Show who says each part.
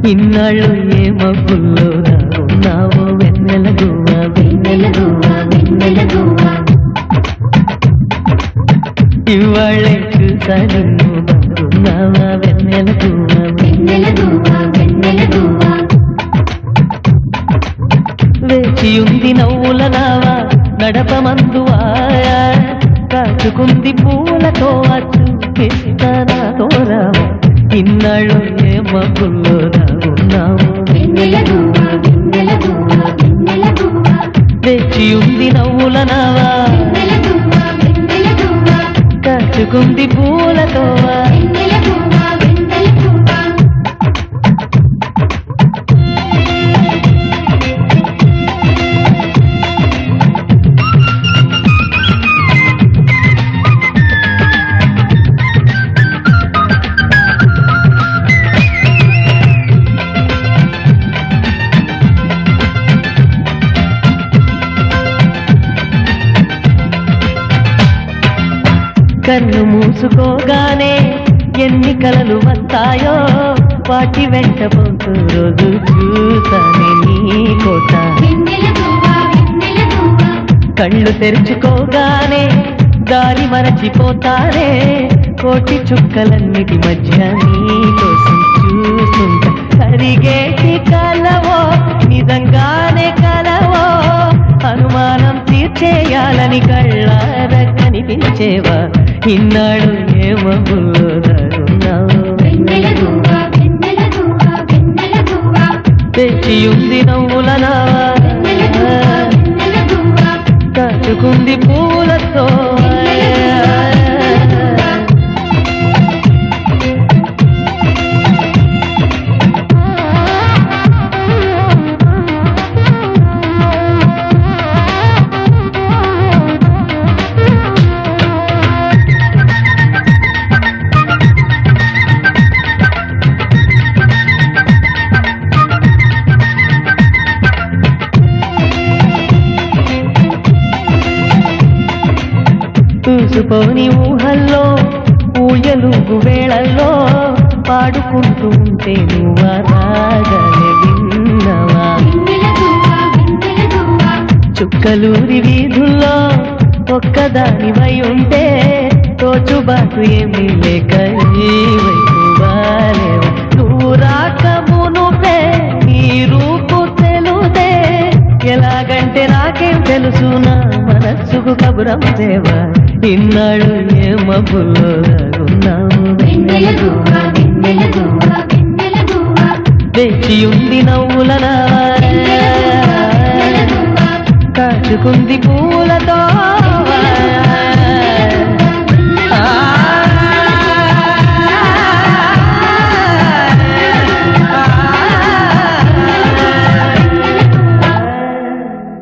Speaker 1: ఇన్నాళ్ళు ఏ మబ్బుల్లో ఉన్నావో వెన్నెల గువ్వ వెన్నెల గువ్వ వెన్నెల గువ్వ ఇవాళే చూసా నిన్ను బంధున్నావా వెన్నెల గువ్వ వెన్నెల గువ్వ వెన్నెల గువ్వ వేచి ఉంది నవ్వుల నావా నడపమందువా కాచుకుంది పూలతో చూపిస్తానా తోరావా ఇన్నాళ్ళు ఏ మబ్బుల్లో ఉన్నావు వెన్నెల గువ్వ వెన్నెల గువ్వ వెన్నెల గువ్వ వేచి ఉంది నవ్వుల నావా కాచుకుంది పూలతో వెన్నెల గువ్వ వెన్నెల గువ్వ కన్ను మూసుకోగానే ఎన్ని కలలు వస్తాయో వాటి వెంట పోతూ రోజు చూసానే నీ కోట కళ్ళు తెరుచుకోగానే దారి మరచిపోతానే కోటి చుక్కలన్నిటి మధ్య నీ కోసం చూస్తుంటా కరిగేటి కలవో నిజంగానే కలవో అనుమానం తీర్చేయాలని కళ్ళార కనిపించేవా ఇన్నాడు ఏ మబ్బుల్లో ఉన్నావు వెన్నెల గువ్వ వెన్నెల గువ్వ వెన్నెల గువ్వ తెచ్చి ఉంది నవ్వుల నావా కాచుకుంది పూలతో చూసుకొని ఊహల్లో ఊయలుగు వేళల్లో పాడుకుంటూ ఉంటే నువ్వా రాగానే విన్నవా చుక్కలూరి వీధుల్లో ఒక్కదానివై ఉంటే తోచుబాటు ఏమీ లేక ఈ వైపు వాలేవా నువ్వు రాకమునుపే నీ రూపు తెలుదే ఎలాగంటే నాకేం తెలుసు నా మనస్సుకు కబురం దేవా ఇన్నాడు ఏ మబ్బుల్లో ఉన్నావు వెన్నెల గువ్వ వెన్నెల గువ్వ వెన్నెల గువ్వ వేచి ఉంది నవ్వుల నావా కాచుకుంది పూలతో